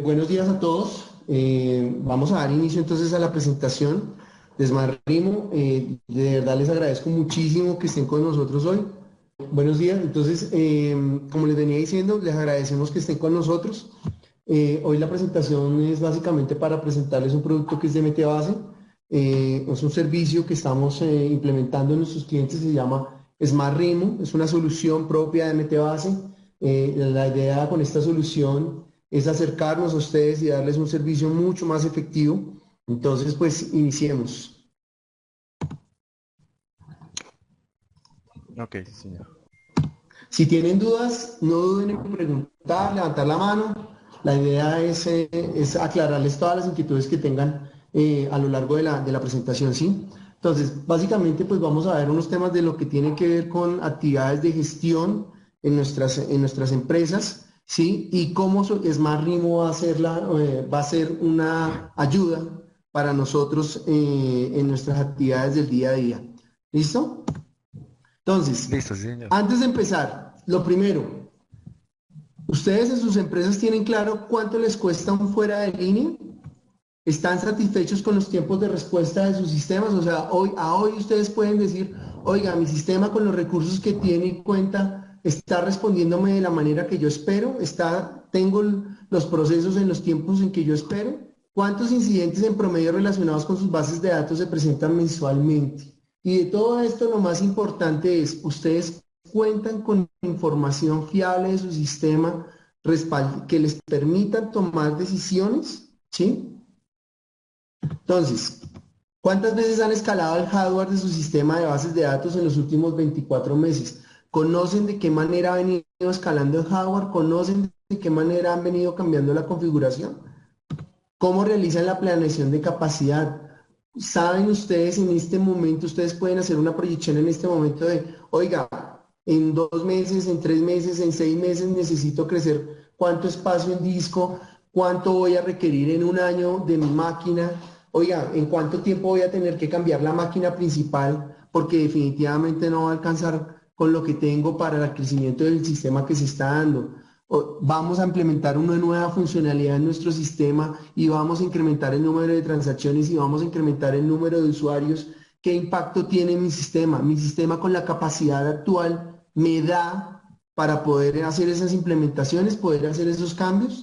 Buenos días a todos. Vamos a dar inicio entonces a la presentación de Smartrimo. De verdad les agradezco muchísimo que estén con nosotros hoy. Buenos días. Entonces, como les venía diciendo, les agradecemos que estén con nosotros. Hoy la presentación es básicamente para presentarles un producto que es de MTBase. Es un servicio que estamos implementando en nuestros clientes, se llama Smartrimo. Es una solución propia de MTBase. La idea con esta solución es acercarnos a ustedes y darles un servicio mucho más efectivo. Entonces, pues iniciemos. Ok, sí, señor. Si tienen dudas, no duden en preguntar, levantar la mano. La idea es aclararles todas las inquietudes que tengan a lo largo de la presentación, ¿sí? Entonces, básicamente, pues vamos a ver unos temas de lo que tiene que ver con actividades de gestión en nuestras empresas, ¿sí? Y cómo SmartRimo va a ser una ayuda para nosotros en nuestras actividades del día a día. ¿Listo? Entonces, Listo, sí, señor. antes de empezar, lo primero, ¿ustedes en sus empresas tienen claro cuánto les cuesta un fuera de línea? ¿Están satisfechos con los tiempos de respuesta de sus sistemas? O sea, hoy ustedes pueden decir, oiga, mi sistema con los recursos que tiene en cuenta está respondiéndome de la manera que yo espero, tengo los procesos en los tiempos en que yo espero. ¿Cuántos incidentes en promedio relacionados con sus bases de datos se presentan mensualmente? Y de todo esto, lo más importante es, ¿ustedes cuentan con información fiable de su sistema que les permitan tomar decisiones? ¿Sí? Entonces, ¿cuántas veces han escalado el hardware de su sistema de bases de datos en los últimos 24 meses? ¿Conocen de qué manera ha venido escalando el hardware? ¿Conocen de qué manera han venido cambiando la configuración? ¿Cómo realizan la planeación de capacidad? ¿Saben ustedes en este momento, ustedes pueden hacer una proyección en este momento de, oiga, en 2 meses, en 3 meses, en 6 meses necesito crecer cuánto espacio en disco, cuánto voy a requerir en un año de mi máquina, oiga, en cuánto tiempo voy a tener que cambiar la máquina principal porque definitivamente no va a alcanzar con lo que tengo para el crecimiento del sistema que se está dando. Vamos a implementar una nueva funcionalidad en nuestro sistema y vamos a incrementar el número de transacciones y vamos a incrementar el número de usuarios. ¿Qué impacto tiene mi sistema? Mi sistema con la capacidad actual me da para poder hacer esas implementaciones, poder hacer esos cambios.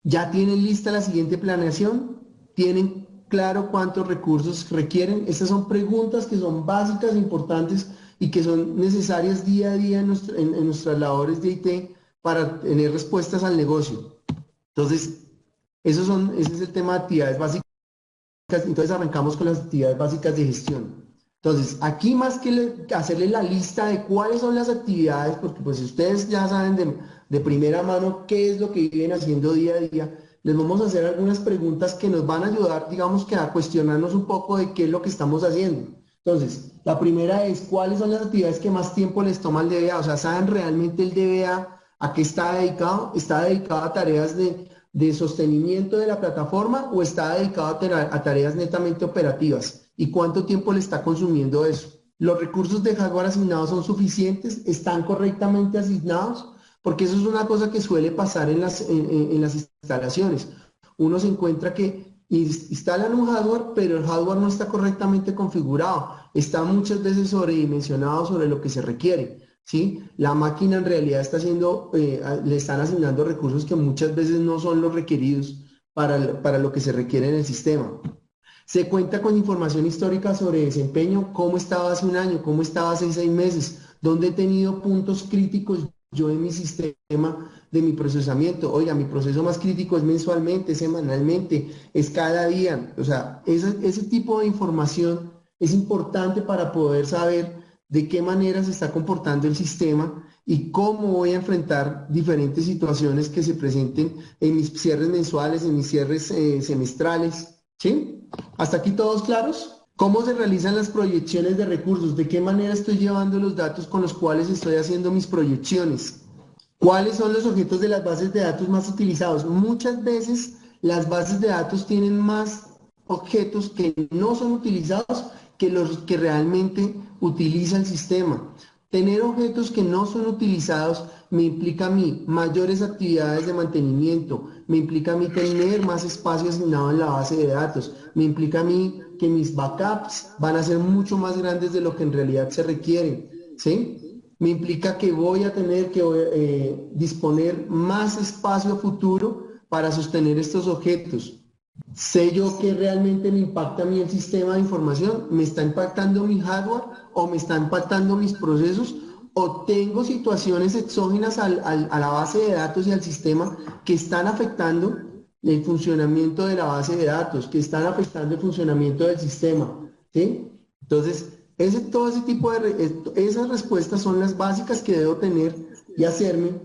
¿Ya tienen lista la siguiente planeación? ¿Tienen claro cuántos recursos requieren? Estas son preguntas que son básicas, importantes y que son necesarias día a día en nuestras labores de IT para tener respuestas al negocio. Entonces, ese es el tema de actividades básicas. Entonces arrancamos con las actividades básicas de gestión. Entonces, aquí más que hacerle la lista de cuáles son las actividades, porque pues si ustedes ya saben de primera mano qué es lo que viven haciendo día a día, les vamos a hacer algunas preguntas que nos van a ayudar, digamos que a cuestionarnos un poco de qué es lo que estamos haciendo. Entonces, la primera es, ¿cuáles son las actividades que más tiempo les toma el DBA? O sea, ¿saben realmente el DBA a qué está dedicado? ¿Está dedicado a tareas de sostenimiento de la plataforma o está dedicado a tareas netamente operativas? ¿Y cuánto tiempo le está consumiendo eso? ¿Los recursos de hardware asignados son suficientes? ¿Están correctamente asignados? Porque eso es una cosa que suele pasar en las instalaciones. Uno se encuentra que instalan un hardware, pero el hardware no está correctamente configurado. Está muchas veces sobredimensionado sobre lo que se requiere. ¿Sí? La máquina en realidad le están asignando recursos que muchas veces no son los requeridos para lo que se requiere en el sistema. Se cuenta con información histórica sobre desempeño, cómo estaba hace un año, cómo estaba hace 6 meses, dónde he tenido puntos críticos yo en mi sistema de mi procesamiento. Oiga, mi proceso más crítico es mensualmente, semanalmente, es cada día. O sea, ese tipo de información es importante para poder saber de qué manera se está comportando el sistema y cómo voy a enfrentar diferentes situaciones que se presenten en mis cierres mensuales, en mis cierres semestrales. ¿Sí? ¿Hasta aquí todos claros? ¿Cómo se realizan las proyecciones de recursos? ¿De qué manera estoy llevando los datos con los cuales estoy haciendo mis proyecciones? ¿Cuáles son los objetos de las bases de datos más utilizados? Muchas veces las bases de datos tienen más objetos que no son utilizados que los que realmente utiliza el sistema. Tener objetos que no son utilizados me implica a mí mayores actividades de mantenimiento, me implica a mí tener más espacio asignado en la base de datos, me implica a mí que mis backups van a ser mucho más grandes de lo que en realidad se requieren, ¿sí? Me implica que voy a tener que disponer más espacio a futuro para sostener estos objetos. ¿Sé yo que realmente me impacta a mí el sistema de información? ¿Me está impactando mi hardware o me está impactando mis procesos? ¿O tengo situaciones exógenas a la base de datos y al sistema que están afectando el funcionamiento de la base de datos, que están afectando el funcionamiento del sistema? ¿Sí? Entonces, todo ese tipo esas respuestas son las básicas que debo tener y hacerme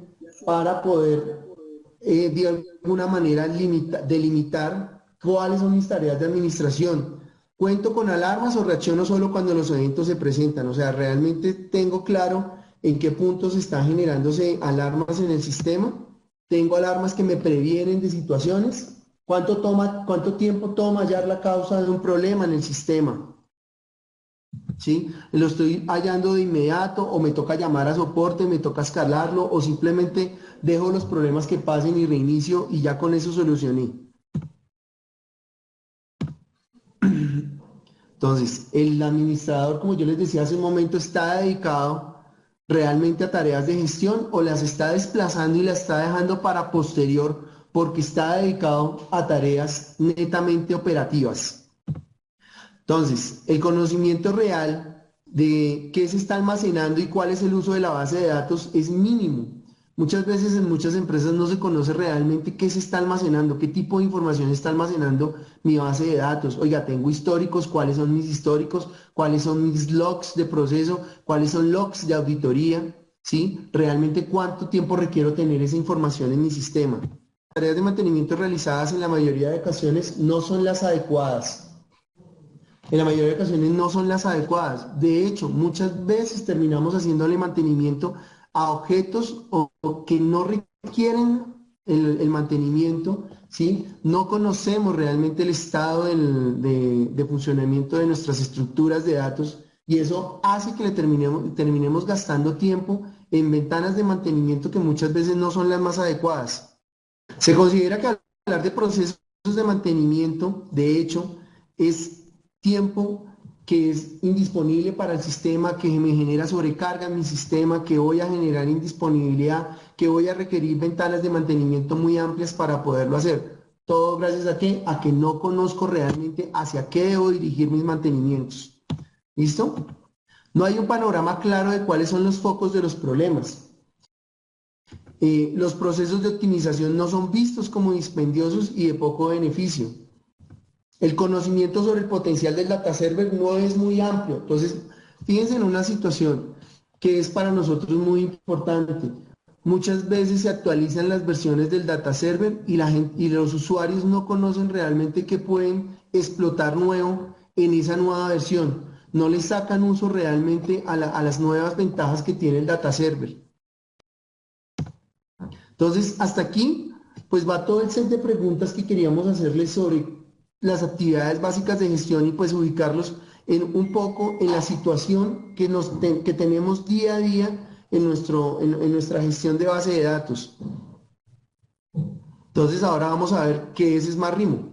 para poder de alguna manera delimitar cuáles son mis tareas de administración. ¿Cuento con alarmas o reacciono solo cuando los eventos se presentan? O sea, realmente tengo claro en qué puntos están generándose alarmas en el sistema. Tengo alarmas que me previenen de situaciones. ¿Cuánto tiempo toma hallar la causa de un problema en el sistema? ¿Sí? Lo estoy hallando de inmediato o me toca llamar a soporte, me toca escalarlo o simplemente dejo los problemas que pasen y reinicio y ya con eso solucioné. Entonces, el administrador, como yo les decía hace un momento, está dedicado realmente a tareas de gestión o las está desplazando y las está dejando para posterior porque está dedicado a tareas netamente operativas. Entonces, el conocimiento real de qué se está almacenando y cuál es el uso de la base de datos es mínimo. Muchas veces en muchas empresas no se conoce realmente qué se está almacenando, qué tipo de información está almacenando mi base de datos. Oiga, tengo históricos, cuáles son mis históricos, cuáles son mis logs de proceso, cuáles son logs de auditoría, ¿sí? Realmente cuánto tiempo requiero tener esa información en mi sistema. Las tareas de mantenimiento realizadas en la mayoría de ocasiones no son las adecuadas. En la mayoría de ocasiones no son las adecuadas. De hecho, muchas veces terminamos haciéndole mantenimiento a objetos que no requieren el mantenimiento, ¿sí? No conocemos realmente el estado de funcionamiento de nuestras estructuras de datos y eso hace que terminemos gastando tiempo en ventanas de mantenimiento que muchas veces no son las más adecuadas. Se considera que hablar de procesos de mantenimiento, de hecho, es tiempo que es indisponible para el sistema, que me genera sobrecarga en mi sistema, que voy a generar indisponibilidad, que voy a requerir ventanas de mantenimiento muy amplias para poderlo hacer. Todo gracias a qué? A que no conozco realmente hacia qué debo dirigir mis mantenimientos. ¿Listo? No hay un panorama claro de cuáles son los focos de los problemas. Los procesos de optimización no son vistos como dispendiosos y de poco beneficio. El conocimiento sobre el potencial del data server no es muy amplio. Entonces, fíjense en una situación que es para nosotros muy importante. Muchas veces se actualizan las versiones del data server y, y los usuarios no conocen realmente qué pueden explotar nuevo en esa nueva versión. No les sacan uso realmente a las nuevas ventajas que tiene el data server. Entonces, hasta aquí, pues va todo el set de preguntas que queríamos hacerles sobre las actividades básicas de gestión y pues ubicarlos en un poco en la situación que tenemos día a día en nuestra gestión de base de datos. Entonces, ahora vamos a ver qué es SmartRimo.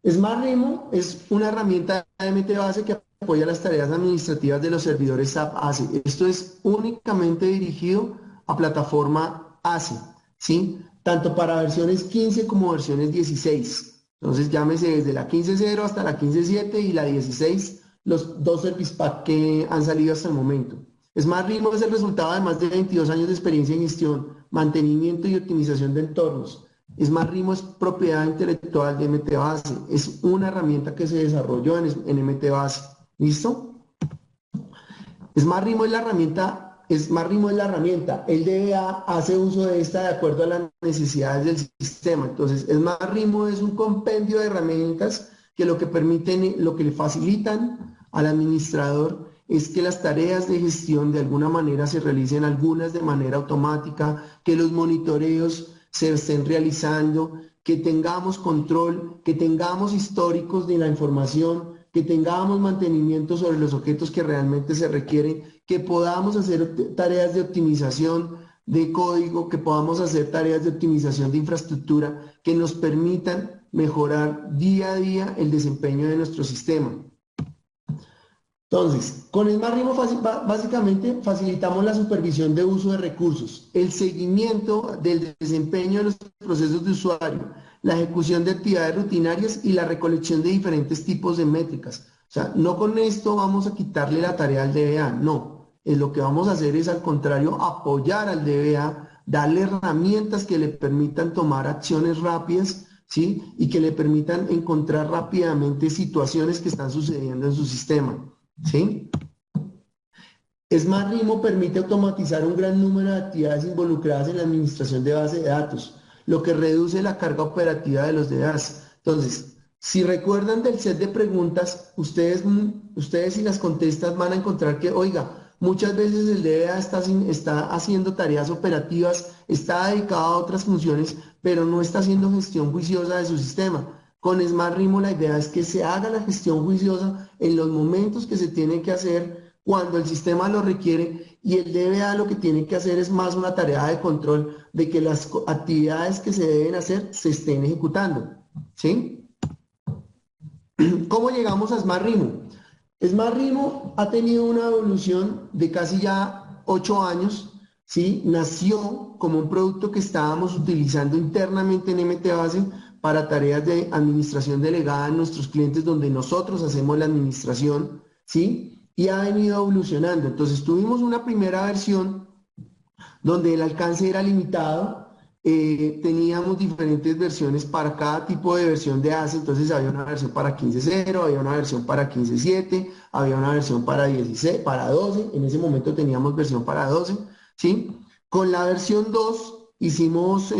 SmartRimo es una herramienta de MT-Base que apoya las tareas administrativas de los servidores SAP ACE. Esto es únicamente dirigido a plataforma ACE, ¿sí? Tanto para versiones 15 como versiones 16. Entonces, llámese desde la 15.0 hasta la 15.7 y la 16, los dos Service Pack que han salido hasta el momento. SmartRimo es el resultado de más de 22 años de experiencia en gestión, mantenimiento y optimización de entornos. SmartRimo es propiedad intelectual de MT-Base, es una herramienta que se desarrolló en MT-Base. ¿Listo? SmartRimo es la herramienta, el DBA hace uso de esta de acuerdo a las necesidades del sistema. Entonces, SmartRimo es un compendio de herramientas que lo que permiten, lo que le facilitan al administrador es que las tareas de gestión de alguna manera se realicen algunas de manera automática, que los monitoreos se estén realizando, que tengamos control, que tengamos históricos de la información, que tengamos mantenimiento sobre los objetos que realmente se requieren, que podamos hacer tareas de optimización de código, que podamos hacer tareas de optimización de infraestructura, que nos permitan mejorar día a día el desempeño de nuestro sistema. Entonces, con SmartRimo básicamente facilitamos la supervisión de uso de recursos, el seguimiento del desempeño de los procesos de usuario, la ejecución de actividades rutinarias y la recolección de diferentes tipos de métricas. O sea, no con esto vamos a quitarle la tarea al DBA, no. Lo que vamos a hacer es, al contrario, apoyar al DBA, darle herramientas que le permitan tomar acciones rápidas, ¿sí? Y que le permitan encontrar rápidamente situaciones que están sucediendo en su sistema. ¿Sí? SmartRimo permite automatizar un gran número de actividades involucradas en la administración de base de datos, lo que reduce la carga operativa de los DBAs. Entonces, si recuerdan del set de preguntas, ustedes si las contestan van a encontrar que, oiga, muchas veces el DBA está haciendo tareas operativas, está dedicado a otras funciones, pero no está haciendo gestión juiciosa de su sistema. Con SmartRimo la idea es que se haga la gestión juiciosa en los momentos que se tiene que hacer, cuando el sistema lo requiere, y el DBA lo que tiene que hacer es más una tarea de control de que las actividades que se deben hacer se estén ejecutando. ¿Sí? ¿Cómo llegamos a SmartRimo? SmartRimo ha tenido una evolución de casi ya 8 años. ¿Sí? Nació como un producto que estábamos utilizando internamente en MTBase para tareas de administración delegada en nuestros clientes, donde nosotros hacemos la administración, ¿sí? Y ha venido evolucionando. Entonces tuvimos una primera versión donde el alcance era limitado, teníamos diferentes versiones para cada tipo de versión de ACE. Entonces había una versión para 15.0, había una versión para 15.7, había una versión para 16, para 12, en ese momento teníamos versión para 12, ¿sí? Con la versión 2 hicimos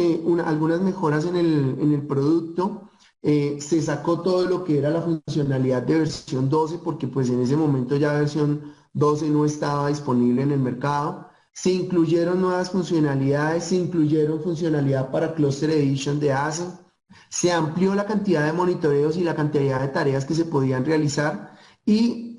algunas mejoras en el producto. Se sacó todo lo que era la funcionalidad de versión 12, porque pues en ese momento ya versión 12 no estaba disponible en el mercado. Se incluyeron nuevas funcionalidades, se incluyeron funcionalidad para Cluster Edition de ACE, se amplió la cantidad de monitoreos y la cantidad de tareas que se podían realizar, y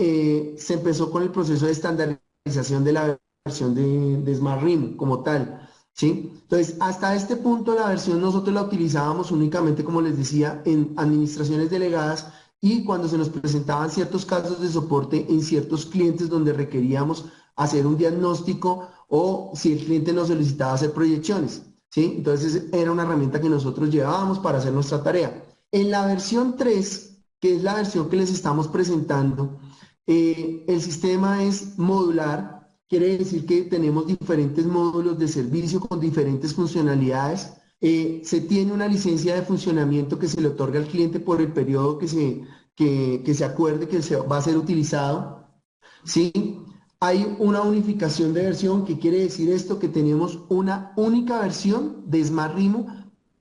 se empezó con el proceso de estandarización de la versión de SmartRimo como tal. ¿Sí? Entonces, hasta este punto la versión nosotros la utilizábamos únicamente, como les decía, en administraciones delegadas y cuando se nos presentaban ciertos casos de soporte en ciertos clientes donde requeríamos hacer un diagnóstico, o si el cliente nos solicitaba hacer proyecciones, ¿sí? Entonces era una herramienta que nosotros llevábamos para hacer nuestra tarea. En la versión 3, que es la versión que les estamos presentando, el sistema es modular. Quiere decir que tenemos diferentes módulos de servicio con diferentes funcionalidades. Se tiene una licencia de funcionamiento que se le otorga al cliente por el periodo que se acuerde que va a ser utilizado. ¿Sí? Hay una unificación de versión. ¿Qué quiere decir esto? Que tenemos una única versión de SmartRimo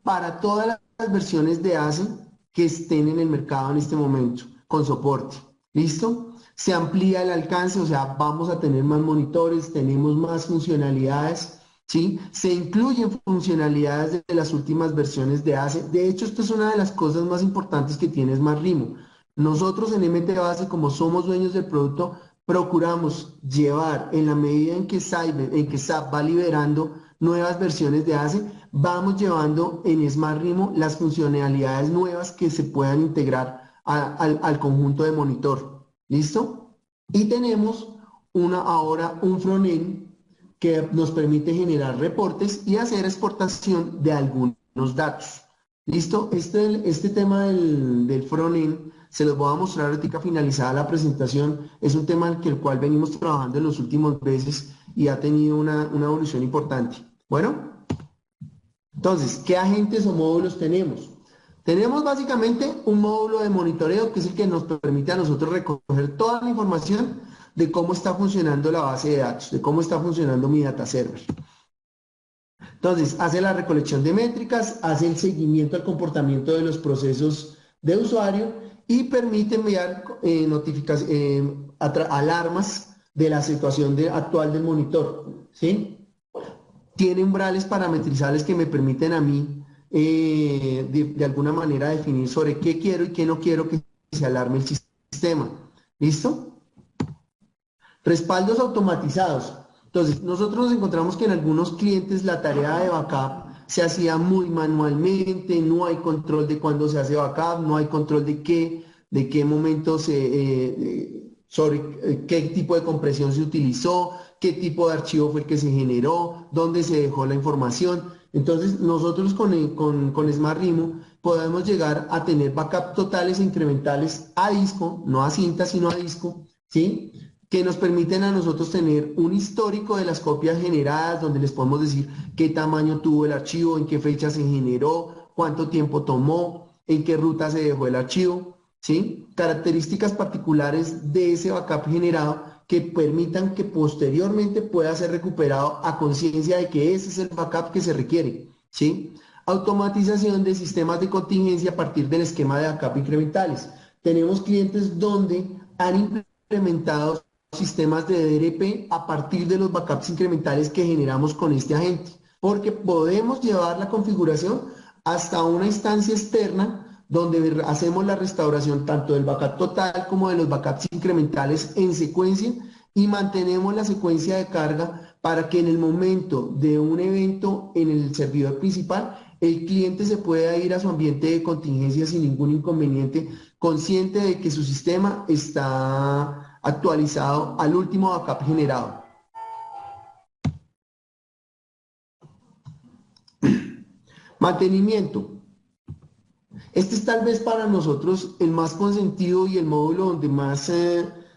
para todas las versiones de ACE que estén en el mercado en este momento, con soporte. ¿Listo? Se amplía el alcance, o sea, vamos a tener más monitores, tenemos más funcionalidades, ¿sí? Se incluyen funcionalidades de las últimas versiones de ACE. De hecho, esto es una de las cosas más importantes que tiene SmartRimo. Nosotros en MTBase, como somos dueños del producto, procuramos llevar, en la medida en que SAP va liberando nuevas versiones de ACE, vamos llevando en SmartRimo las funcionalidades nuevas que se puedan integrar al conjunto de monitor. ¿Listo? Y tenemos ahora un frontend que nos permite generar reportes y hacer exportación de algunos datos. ¿Listo? Este tema del frontend se los voy a mostrar ahorita finalizada la presentación. Es un tema en el cual venimos trabajando en los últimos meses y ha tenido una evolución importante. Bueno, entonces, ¿qué agentes o módulos tenemos? Tenemos básicamente un módulo de monitoreo que es el que nos permite a nosotros recoger toda la información de cómo está funcionando la base de datos, de cómo está funcionando mi data server. Entonces, hace la recolección de métricas, hace el seguimiento al comportamiento de los procesos de usuario y permite enviar alarmas de la situación actual del monitor, ¿sí? Tiene umbrales parametrizables que me permiten a mí de alguna manera definir sobre qué quiero y qué no quiero que se alarme el sistema. sistema. ¿Listo? Respaldos automatizados. Entonces, nosotros nos encontramos que en algunos clientes la tarea de backup se hacía muy manualmente, no hay control de cuándo se hace backup, no hay control de qué momento sobre qué tipo de compresión se utilizó, qué tipo de archivo fue el que se generó, dónde se dejó la información. Entonces, nosotros con SmartRimo podemos llegar a tener backup totales e incrementales a disco, no a cinta, sino a disco, ¿sí? Que nos permiten a nosotros tener un histórico de las copias generadas, donde les podemos decir qué tamaño tuvo el archivo, en qué fecha se generó, cuánto tiempo tomó, en qué ruta se dejó el archivo, ¿sí? Características particulares de ese backup generado que permitan que posteriormente pueda ser recuperado a conciencia de que ese es el backup que se requiere, ¿sí? Automatización de sistemas de contingencia a partir del esquema de backup incrementales. Tenemos clientes donde han implementado sistemas de DRP a partir de los backups incrementales que generamos con este agente, porque podemos llevar la configuración hasta una instancia externa donde hacemos la restauración tanto del backup total como de los backups incrementales en secuencia y mantenemos la secuencia de carga para que en el momento de un evento en el servidor principal el cliente se pueda ir a su ambiente de contingencia sin ningún inconveniente, consciente de que su sistema está actualizado al último backup generado. Mantenimiento. Este es tal vez para nosotros el más consentido y el módulo donde más,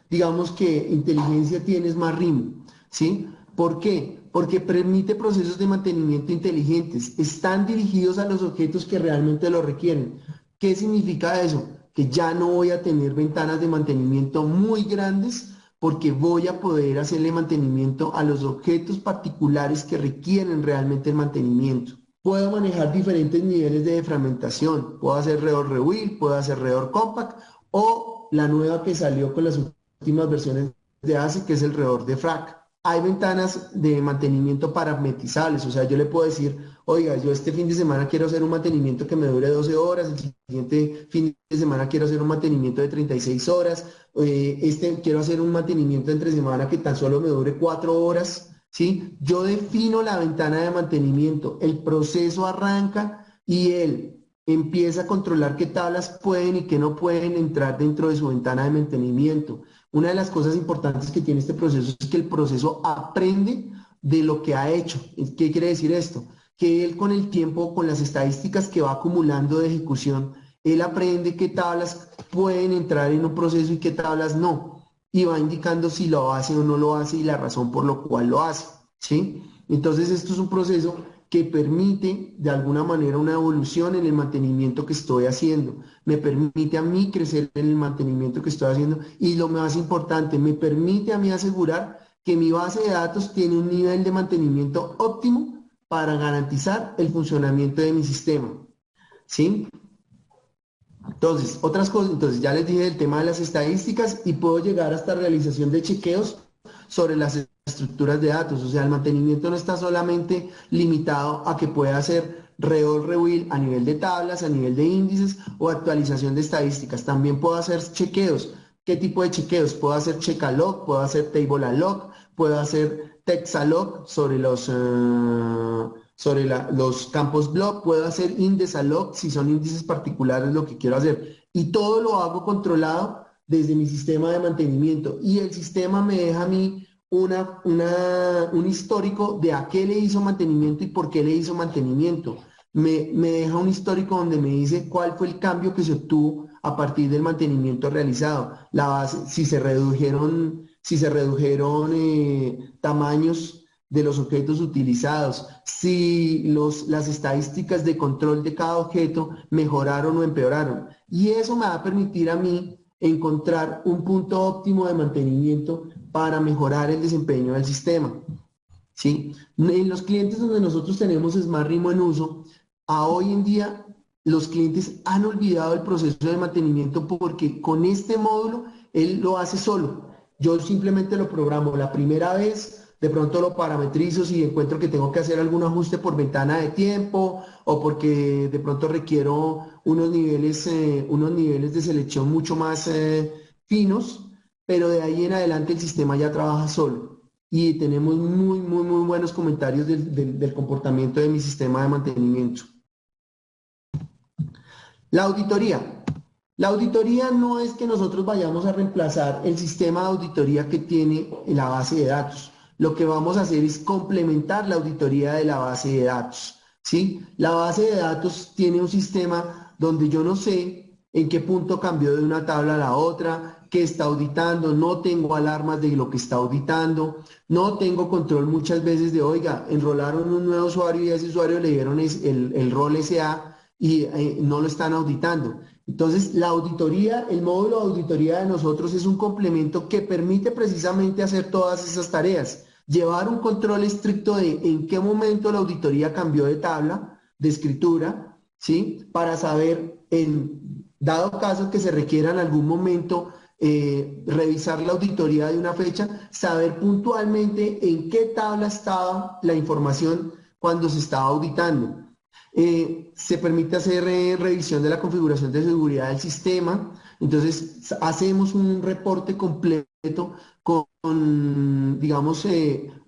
digamos que inteligencia tiene es más RIM, ¿sí? ¿Por qué? Porque permite procesos de mantenimiento inteligentes. Están dirigidos a los objetos que realmente lo requieren. ¿Qué significa eso? Que ya no voy a tener ventanas de mantenimiento muy grandes porque voy a poder hacerle mantenimiento a los objetos particulares que requieren realmente el mantenimiento. Puedo manejar diferentes niveles de fragmentación. Puedo hacer Reor Rebuild, puedo hacer Reor Compact o la nueva que salió con las últimas versiones de ACE, que es el Reor de FRAC. Hay ventanas de mantenimiento parametrizables, o sea, yo le puedo decir, oiga, yo este fin de semana quiero hacer un mantenimiento que me dure 12 horas, el siguiente fin de semana quiero hacer un mantenimiento de 36 horas, quiero hacer un mantenimiento entre semana que tan solo me dure 4 horas. ¿Sí? Yo defino la ventana de mantenimiento, el proceso arranca y él empieza a controlar qué tablas pueden y qué no pueden entrar dentro de su ventana de mantenimiento. Una de las cosas importantes que tiene este proceso es que el proceso aprende de lo que ha hecho. ¿Qué quiere decir esto? Que él con el tiempo, con las estadísticas que va acumulando de ejecución, él aprende qué tablas pueden entrar en un proceso y qué tablas no y va indicando si lo hace o no lo hace y la razón por lo cual lo hace, ¿sí? Entonces esto es un proceso que permite de alguna manera una evolución en el mantenimiento que estoy haciendo, me permite a mí crecer en el mantenimiento que estoy haciendo y lo más importante, me permite a mí asegurar que mi base de datos tiene un nivel de mantenimiento óptimo para garantizar el funcionamiento de mi sistema, ¿sí? Entonces, otras cosas, entonces ya les dije el tema de las estadísticas y puedo llegar hasta realización de chequeos sobre las estructuras de datos. O sea, el mantenimiento no está solamente limitado a que pueda hacer reol, rebuild a nivel de tablas, a nivel de índices o actualización de estadísticas. También puedo hacer chequeos. ¿Qué tipo de chequeos? Puedo hacer checkalog, puedo hacer table-alog, puedo hacer texalog sobre los campos block, puedo hacer index-alog si son índices particulares lo que quiero hacer. Y todo lo hago controlado desde mi sistema de mantenimiento. Y el sistema me deja a mí un histórico de a qué le hizo mantenimiento y por qué le hizo mantenimiento. Me deja un histórico donde me dice cuál fue el cambio que se obtuvo a partir del mantenimiento realizado. La base, si se redujeron tamaños de los objetos utilizados, si las estadísticas de control de cada objeto mejoraron o empeoraron. Y eso me va a permitir a mí encontrar un punto óptimo de mantenimiento para mejorar el desempeño del sistema. ¿Sí? En los clientes donde nosotros tenemos SmartRimo en uso, a hoy en día los clientes han olvidado el proceso de mantenimiento porque con este módulo él lo hace solo. Yo simplemente lo programo la primera vez, de pronto lo parametrizo si encuentro que tengo que hacer algún ajuste por ventana de tiempo o porque de pronto requiero unos niveles de selección mucho más finos, pero de ahí en adelante el sistema ya trabaja solo. Y tenemos muy buenos comentarios del comportamiento de mi sistema de mantenimiento. La auditoría. La auditoría no es que nosotros vayamos a reemplazar el sistema de auditoría que tiene la base de datos. Lo que vamos a hacer es complementar la auditoría de la base de datos, ¿sí? La base de datos tiene un sistema donde yo no sé en qué punto cambió de una tabla a la otra, qué está auditando, no tengo alarmas de lo que está auditando, no tengo control muchas veces de, oiga, enrolaron un nuevo usuario y a ese usuario le dieron el rol SA y no lo están auditando. Entonces, la auditoría, el módulo de auditoría de nosotros es un complemento que permite precisamente hacer todas esas tareas, llevar un control estricto de en qué momento la auditoría cambió de tabla, de escritura, ¿sí? Para saber, en dado caso que se requiera en algún momento revisar la auditoría de una fecha, saber puntualmente en qué tabla estaba la información cuando se estaba auditando. Se permite hacer revisión de la configuración de seguridad del sistema. Entonces, hacemos un reporte completo con digamos,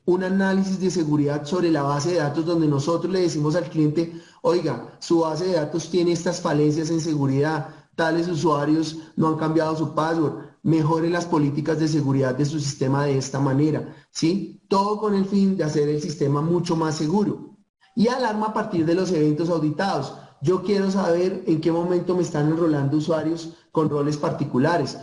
un análisis de seguridad sobre la base de datos donde nosotros le decimos al cliente, oiga, su base de datos tiene estas falencias en seguridad, tales usuarios no han cambiado su password, mejore las políticas de seguridad de su sistema de esta manera, ¿sí? Todo con el fin de hacer el sistema mucho más seguro. Y alarma a partir de los eventos auditados. Yo quiero saber en qué momento me están enrolando usuarios con roles particulares.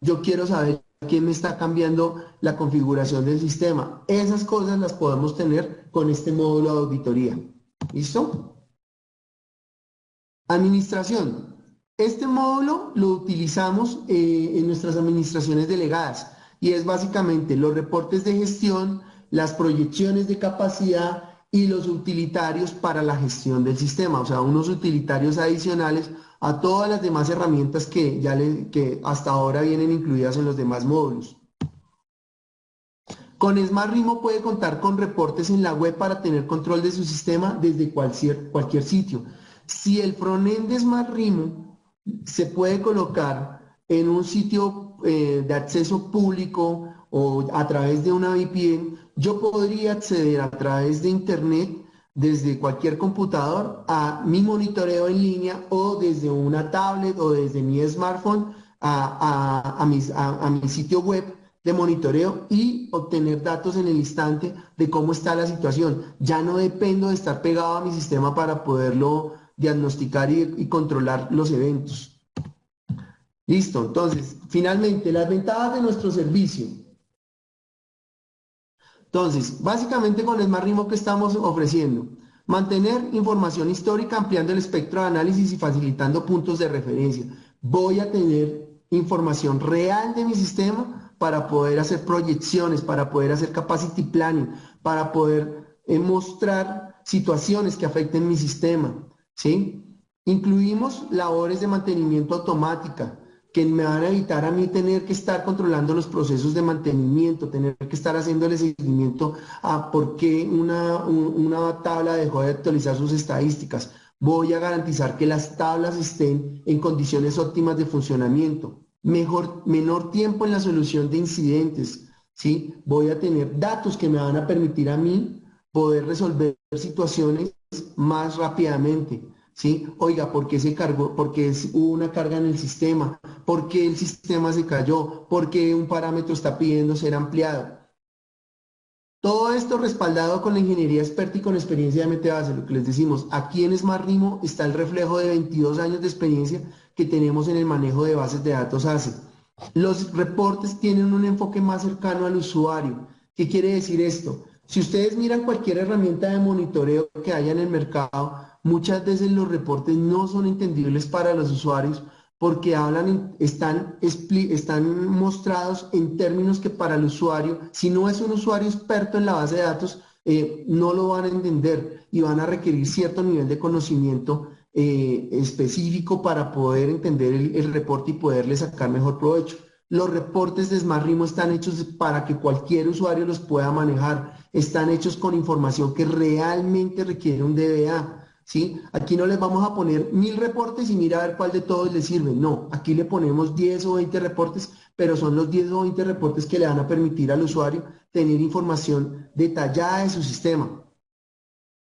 Yo quiero saber quién me está cambiando la configuración del sistema. Esas cosas las podemos tener con este módulo de auditoría. ¿Listo? Administración. Este módulo lo utilizamos en nuestras administraciones delegadas y es básicamente los reportes de gestión, las proyecciones de capacidad y los utilitarios para la gestión del sistema, o sea, unos utilitarios adicionales a todas las demás herramientas que hasta ahora vienen incluidas en los demás módulos. Con SmartRimo puede contar con reportes en la web para tener control de su sistema desde cualquier sitio. Si el frontend de SmartRimo se puede colocar en un sitio de acceso público o a través de una VPN, yo podría acceder a través de internet desde cualquier computador a mi monitoreo en línea o desde una tablet o desde mi smartphone a mi sitio web de monitoreo y obtener datos en el instante de cómo está la situación. Ya no dependo de estar pegado a mi sistema para poderlo diagnosticar y controlar los eventos. Listo, entonces, finalmente, las ventajas de nuestro servicio. Entonces, básicamente con SmartRimo, ¿qué estamos ofreciendo? Mantener información histórica ampliando el espectro de análisis y facilitando puntos de referencia. Voy a tener información real de mi sistema para poder hacer proyecciones, para poder hacer capacity planning, para poder mostrar situaciones que afecten mi sistema, ¿sí? Incluimos labores de mantenimiento automática que me van a evitar a mí tener que estar controlando los procesos de mantenimiento, tener que estar haciéndole seguimiento a por qué una tabla dejó de actualizar sus estadísticas. Voy a garantizar que las tablas estén en condiciones óptimas de funcionamiento. Menor tiempo en la solución de incidentes, ¿sí? Voy a tener datos que me van a permitir a mí poder resolver situaciones más rápidamente. ¿Sí? Oiga, ¿por qué se cargó? ¿Por qué hubo una carga en el sistema? ¿Por qué el sistema se cayó? ¿Por qué un parámetro está pidiendo ser ampliado? Todo esto respaldado con la ingeniería experta y con experiencia de MTBase, lo que les decimos, aquí en SmartRimo está el reflejo de 22 años de experiencia que tenemos en el manejo de bases de datos ACE. Los reportes tienen un enfoque más cercano al usuario. ¿Qué quiere decir esto? Si ustedes miran cualquier herramienta de monitoreo que haya en el mercado, muchas veces los reportes no son entendibles para los usuarios porque están mostrados en términos que para el usuario, si no es un usuario experto en la base de datos, no lo van a entender y van a requerir cierto nivel de conocimiento específico para poder entender el reporte y poderle sacar mejor provecho. Los reportes de SmartRimo están hechos para que cualquier usuario los pueda manejar, están hechos con información que realmente requiere un DBA. ¿Sí? Aquí no les vamos a poner 1000 reportes y mira a ver cuál de todos les sirve. No, aquí le ponemos 10 o 20 reportes, pero son los 10 o 20 reportes que le van a permitir al usuario tener información detallada de su sistema,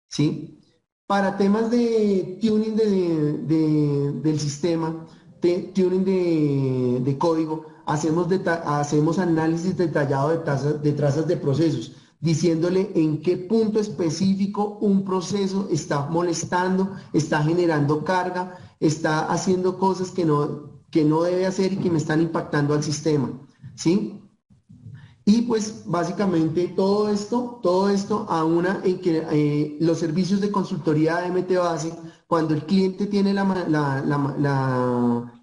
¿sí? Para temas de tuning del sistema, tuning de código, hacemos análisis detallado de trazas de procesos, diciéndole en qué punto específico un proceso está molestando, está generando carga, está haciendo cosas que no debe hacer y que me están impactando al sistema, ¿sí? Y pues básicamente todo esto aúna en que los servicios de consultoría de MT Base, cuando el cliente tiene la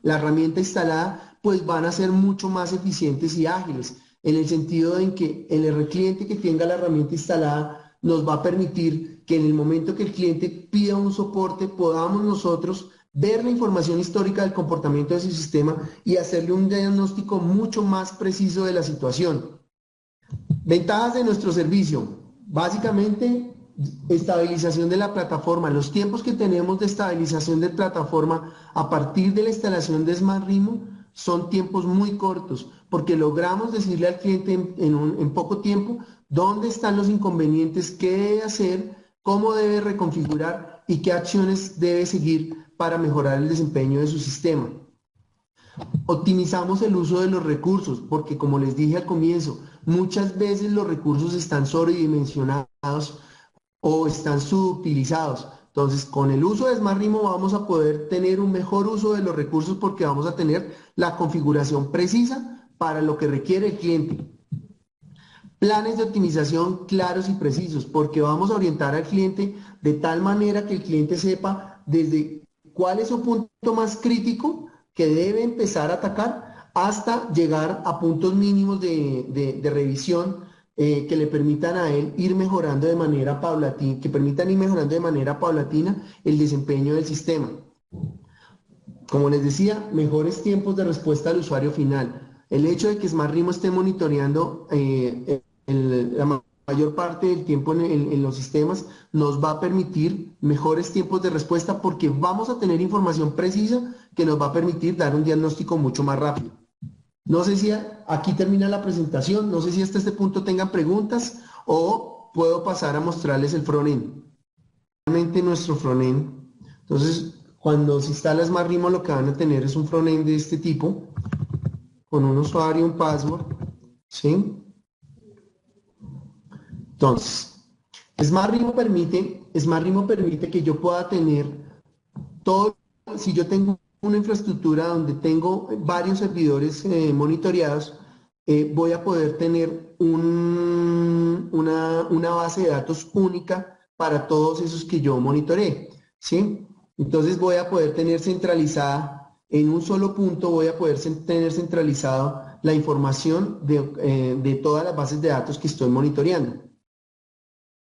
herramienta instalada, pues van a ser mucho más eficientes y ágiles, en el sentido en que el cliente que tenga la herramienta instalada nos va a permitir que en el momento que el cliente pida un soporte, podamos nosotros ver la información histórica del comportamiento de su sistema y hacerle un diagnóstico mucho más preciso de la situación. Ventajas de nuestro servicio. Básicamente, estabilización de la plataforma. Los tiempos que tenemos de estabilización de plataforma a partir de la instalación de SmartRimo son tiempos muy cortos, porque logramos decirle al cliente en poco tiempo dónde están los inconvenientes, qué debe hacer, cómo debe reconfigurar y qué acciones debe seguir para mejorar el desempeño de su sistema. Optimizamos el uso de los recursos, porque como les dije al comienzo, muchas veces los recursos están sobredimensionados o están subutilizados. Entonces, con el uso de SmartRimo vamos a poder tener un mejor uso de los recursos porque vamos a tener la configuración precisa para lo que requiere el cliente. Planes de optimización claros y precisos, porque vamos a orientar al cliente de tal manera que el cliente sepa desde cuál es su punto más crítico que debe empezar a atacar hasta llegar a puntos mínimos de revisión que le permitan a él ir mejorando de manera paulatina, que permitan ir mejorando de manera paulatina el desempeño del sistema. Como les decía, mejores tiempos de respuesta al usuario final. El hecho de que SmartRimo esté monitoreando la mayor parte del tiempo en los sistemas nos va a permitir mejores tiempos de respuesta porque vamos a tener información precisa que nos va a permitir dar un diagnóstico mucho más rápido. No sé si aquí termina la presentación, no sé si hasta este punto tengan preguntas o puedo pasar a mostrarles el frontend. Realmente nuestro frontend. Entonces, cuando se instala SmartRimo lo que van a tener es un frontend de este tipo, con un usuario, un password, ¿sí? Entonces, SmartRimo permite que yo pueda tener todo, si yo tengo una infraestructura donde tengo varios servidores monitoreados, voy a poder tener una base de datos única para todos esos que yo monitoreé, ¿sí? Entonces voy a poder tener centralizada, en un solo punto voy a poder tener centralizado la información de todas las bases de datos que estoy monitoreando.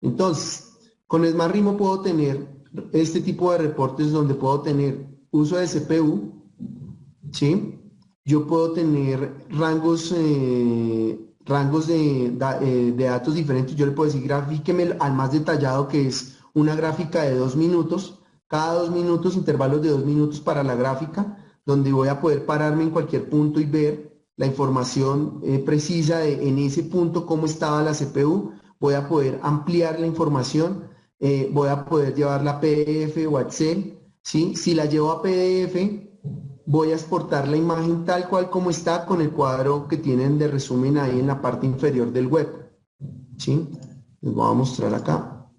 Entonces, con SmartRimo puedo tener este tipo de reportes donde puedo tener uso de CPU, ¿sí? Yo puedo tener rangos de datos diferentes. Yo le puedo decir grafíqueme al más detallado, que es una gráfica de 2 minutos, cada 2 minutos, intervalos de 2 minutos para la gráfica, donde voy a poder pararme en cualquier punto y ver la información precisa de en ese punto cómo estaba la CPU. Voy a poder ampliar la información, voy a poder llevarla a PDF o a Excel, ¿sí? Si la llevo a PDF, voy a exportar la imagen tal cual como está con el cuadro que tienen de resumen ahí en la parte inferior del web, ¿sí? Les voy a mostrar acá.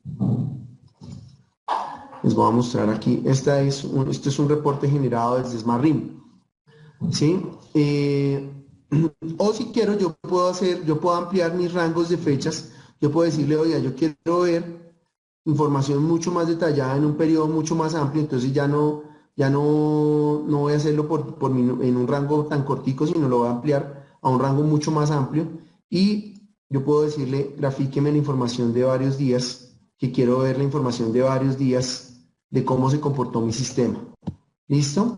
Les voy a mostrar aquí. Este es un reporte generado desde SmartRimo, ¿sí? O si quiero, yo puedo ampliar mis rangos de fechas. Yo puedo decirle, oiga, yo quiero ver información mucho más detallada en un periodo mucho más amplio, entonces no voy a hacerlo en un rango tan cortico, sino lo voy a ampliar a un rango mucho más amplio y yo puedo decirle, grafíqueme la información de varios días, que quiero ver la información de varios días de cómo se comportó mi sistema. ¿Listo?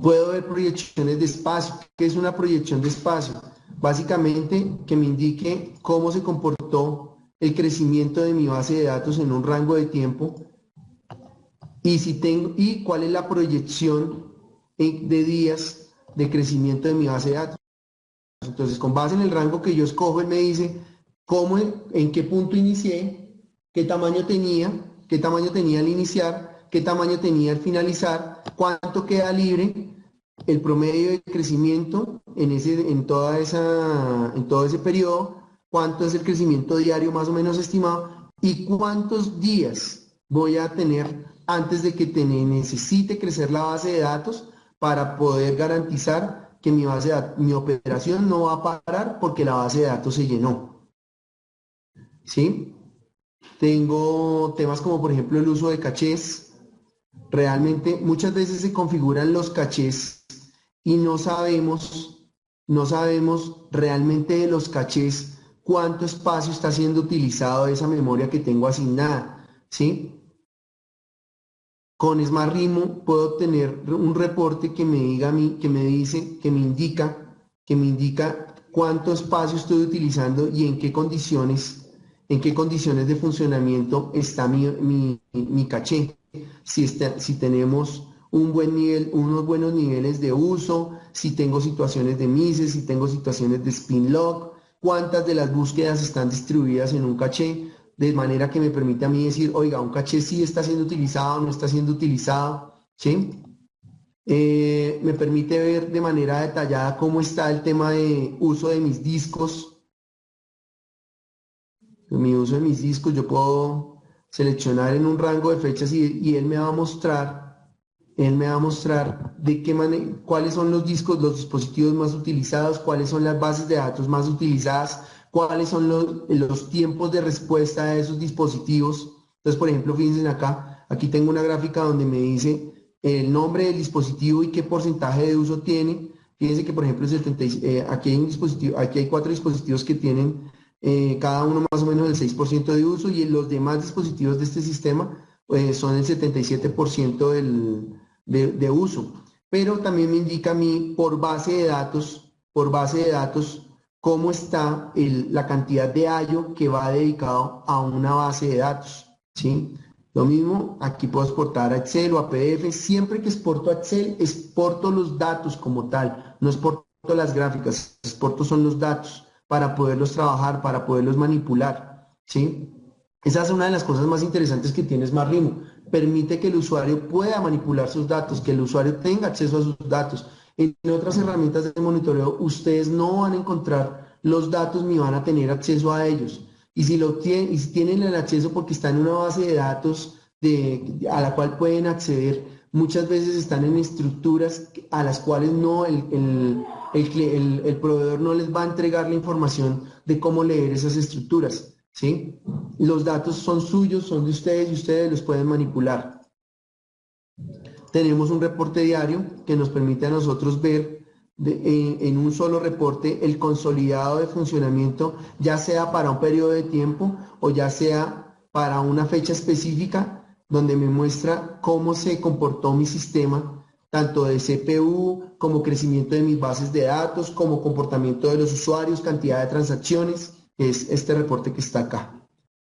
Puedo ver proyecciones de espacio. ¿Qué es una proyección de espacio? Básicamente que me indique cómo se comportó el crecimiento de mi base de datos en un rango de tiempo y cuál es la proyección de días de crecimiento de mi base de datos. Entonces, con base en el rango que yo escojo, él me dice cómo, en qué punto inicié, qué tamaño tenía al iniciar, qué tamaño tenía al finalizar, cuánto queda libre, el promedio de crecimiento en todo ese periodo, cuánto es el crecimiento diario más o menos estimado y cuántos días voy a tener antes de que necesite crecer la base de datos para poder garantizar que mi operación no va a parar porque la base de datos se llenó. ¿Sí? Tengo temas como por ejemplo el uso de cachés. Realmente muchas veces se configuran los cachés y no sabemos realmente de los cachés cuánto espacio está siendo utilizado de esa memoria que tengo asignada, ¿sí? Con SmartRimo puedo obtener un reporte que me diga a mí, que me indica cuánto espacio estoy utilizando y en qué condiciones de funcionamiento está mi caché. Si tenemos unos buenos niveles de uso, si tengo situaciones de misses, si tengo situaciones de spin lock, cuántas de las búsquedas están distribuidas en un caché, de manera que me permite a mí decir, oiga, un caché sí está siendo utilizado, no está siendo utilizado, ¿sí? Me permite ver de manera detallada cómo está el tema de uso de mis discos. Mi uso de mis discos, yo puedo seleccionar en un rango de fechas y él me va a mostrar cuáles son los discos, los dispositivos más utilizados, cuáles son las bases de datos más utilizadas, cuáles son los tiempos de respuesta de esos dispositivos. Entonces, por ejemplo, fíjense acá, aquí tengo una gráfica donde me dice el nombre del dispositivo y qué porcentaje de uso tiene. Fíjense que, por ejemplo, aquí hay 4 dispositivos que tienen cada uno más o menos el 6% de uso y los demás dispositivos de este sistema son el 77% de uso. Pero también me indica a mí por base de datos, cómo está la cantidad de I/O que va dedicado a una base de datos, ¿sí? Lo mismo, aquí puedo exportar a Excel o a PDF. Siempre que exporto a Excel, exporto los datos como tal, no exporto las gráficas, exporto son los datos para poderlos trabajar, para poderlos manipular, ¿sí? Esa es una de las cosas más interesantes que tiene SmartRimo. Permite que el usuario pueda manipular sus datos, que el usuario tenga acceso a sus datos. En otras herramientas de monitoreo, ustedes no van a encontrar los datos ni van a tener acceso a ellos. Y si tienen el acceso porque está en una base de datos a la cual pueden acceder, muchas veces están en estructuras a las cuales no el proveedor no les va a entregar la información de cómo leer esas estructuras, ¿sí? Los datos son suyos, son de ustedes y ustedes los pueden manipular. Tenemos un reporte diario que nos permite a nosotros ver en un solo reporte el consolidado de funcionamiento, ya sea para un periodo de tiempo o ya sea para una fecha específica, donde me muestra cómo se comportó mi sistema, tanto de CPU como crecimiento de mis bases de datos, como comportamiento de los usuarios, cantidad de transacciones. Es este reporte que está acá.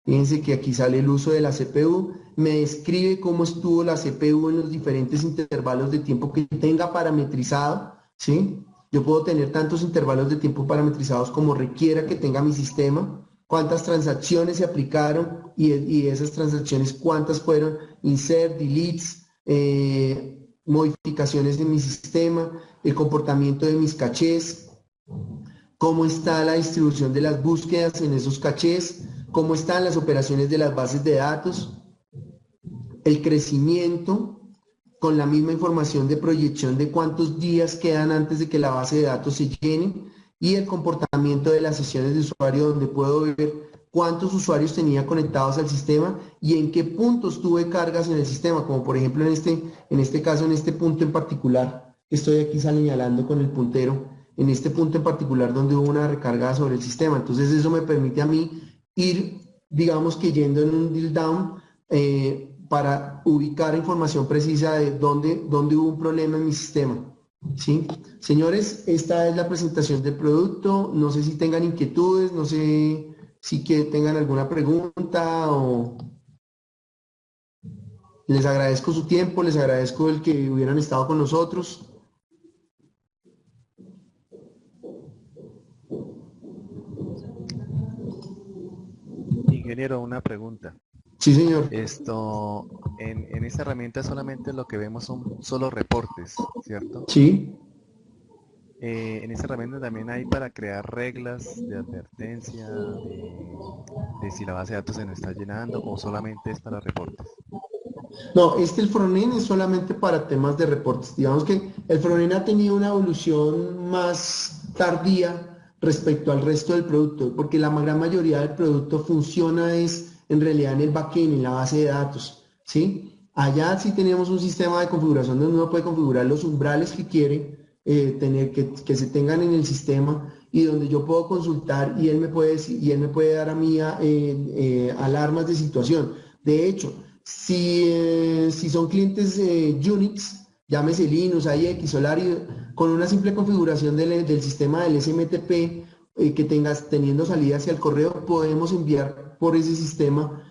Fíjense que aquí sale el uso de la CPU, me describe cómo estuvo la CPU en los diferentes intervalos de tiempo que tenga parametrizado, ¿sí? Yo puedo tener tantos intervalos de tiempo parametrizados como requiera que tenga mi sistema, cuántas transacciones se aplicaron y esas transacciones cuántas fueron insert, deletes, modificaciones de mi sistema, el comportamiento de mis cachés, cómo está la distribución de las búsquedas en esos cachés, cómo están las operaciones de las bases de datos, el crecimiento con la misma información de proyección de cuántos días quedan antes de que la base de datos se llene y el comportamiento de las sesiones de usuario donde puedo ver cuántos usuarios tenía conectados al sistema y en qué puntos tuve cargas en el sistema, como por ejemplo en este caso, en este punto en particular, que estoy aquí señalando con el puntero, en este punto en particular donde hubo una recarga sobre el sistema. Entonces eso me permite a mí ir, digamos que yendo en un drill down para ubicar información precisa de dónde hubo un problema en mi sistema. ¿Sí? Señores, esta es la presentación del producto. No sé si tengan inquietudes, no sé si tengan alguna pregunta o les agradezco su tiempo, les agradezco el que hubieran estado con nosotros. Ingeniero, una pregunta. Sí, señor. En esta herramienta solamente lo que vemos son solo reportes, ¿cierto? Sí. En esta herramienta también hay para crear reglas de advertencia, de si la base de datos se nos está llenando o solamente es para reportes. No, el frontend es solamente para temas de reportes. Digamos que el frontend ha tenido una evolución más tardía respecto al resto del producto, porque la gran mayoría del producto funciona es en realidad en el backend, en la base de datos, ¿sí? Allá sí tenemos un sistema de configuración donde uno puede configurar los umbrales que quiere tener, que se tengan en el sistema y donde yo puedo consultar y él me puede y él me puede dar a mí alarmas de situación. De hecho, si son clientes Unix, llámese Linux, IX, Solaris, con una simple configuración del sistema del SMTP que tengas teniendo salida hacia el correo, podemos enviar por ese sistema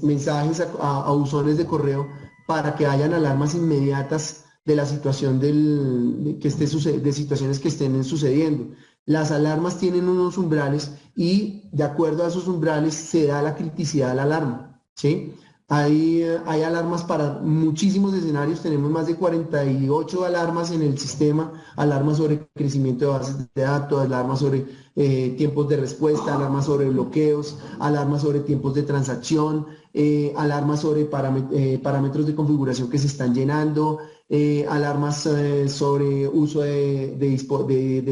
mensajes a buzones de correo para que hayan alarmas inmediatas de la situación de situaciones que estén sucediendo. Las alarmas tienen unos umbrales y de acuerdo a esos umbrales se da la criticidad de la alarma, ¿sí? Hay alarmas para muchísimos escenarios, tenemos más de 48 alarmas en el sistema, alarmas sobre crecimiento de bases de datos, alarmas sobre tiempos de respuesta, alarmas sobre bloqueos, alarmas sobre tiempos de transacción, alarmas sobre parámetros de configuración que se están llenando, alarmas sobre uso de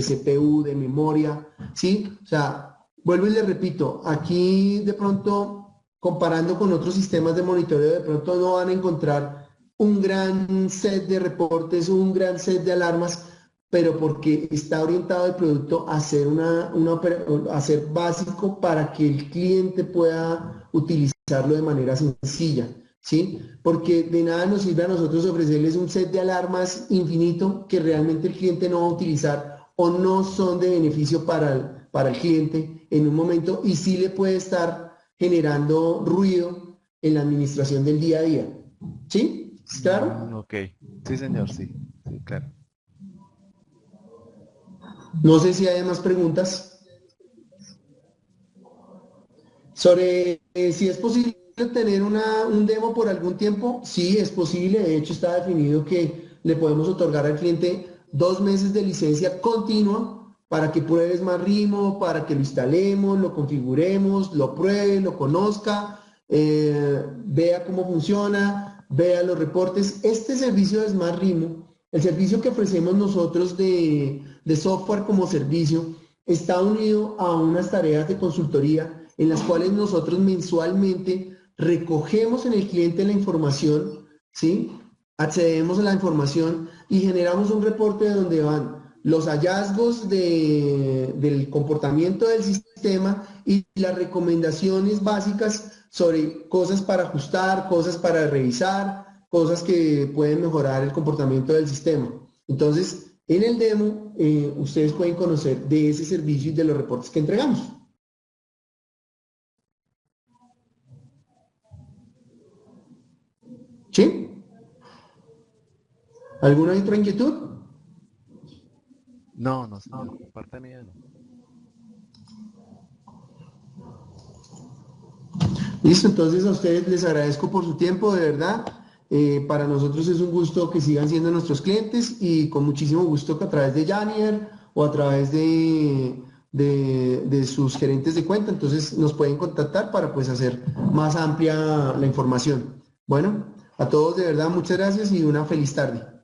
CPU, de memoria, ¿sí? O sea, vuelvo y le repito, aquí de pronto, comparando con otros sistemas de monitoreo, de pronto no van a encontrar un gran set de reportes, un gran set de alarmas, pero porque está orientado el producto a ser, a ser básico para que el cliente pueda utilizarlo de manera sencilla. ¿Sí? Porque de nada nos sirve a nosotros ofrecerles un set de alarmas infinito que realmente el cliente no va a utilizar o no son de beneficio para el cliente en un momento y sí le puede estar generando ruido en la administración del día a día. ¿Sí? ¿Es claro? Ok. Sí, señor, sí. Sí, claro. No sé si hay más preguntas. Sobre si es posible tener un demo por algún tiempo, sí es posible. De hecho, está definido que le podemos otorgar al cliente 2 meses de licencia continua para que pruebe Smartrimo, para que lo instalemos, lo configuremos, lo pruebe, lo conozca, vea cómo funciona, vea los reportes. Este servicio de Smartrimo, el servicio que ofrecemos nosotros de software como servicio, está unido a unas tareas de consultoría en las cuales nosotros mensualmente recogemos en el cliente la información, ¿sí? Accedemos a la información y generamos un reporte donde van los hallazgos del comportamiento del sistema y las recomendaciones básicas sobre cosas para ajustar, cosas para revisar, cosas que pueden mejorar el comportamiento del sistema. Entonces, en el demo, ustedes pueden conocer de ese servicio y de los reportes que entregamos. ¿Sí? ¿Alguna otra inquietud? No, no, señor. De parte mía, no. Listo, entonces a ustedes les agradezco por su tiempo, de verdad. Para nosotros es un gusto que sigan siendo nuestros clientes y con muchísimo gusto que a través de Janier o a través de sus gerentes de cuenta, entonces nos pueden contactar para pues hacer más amplia la información. Bueno, a todos de verdad muchas gracias y una feliz tarde.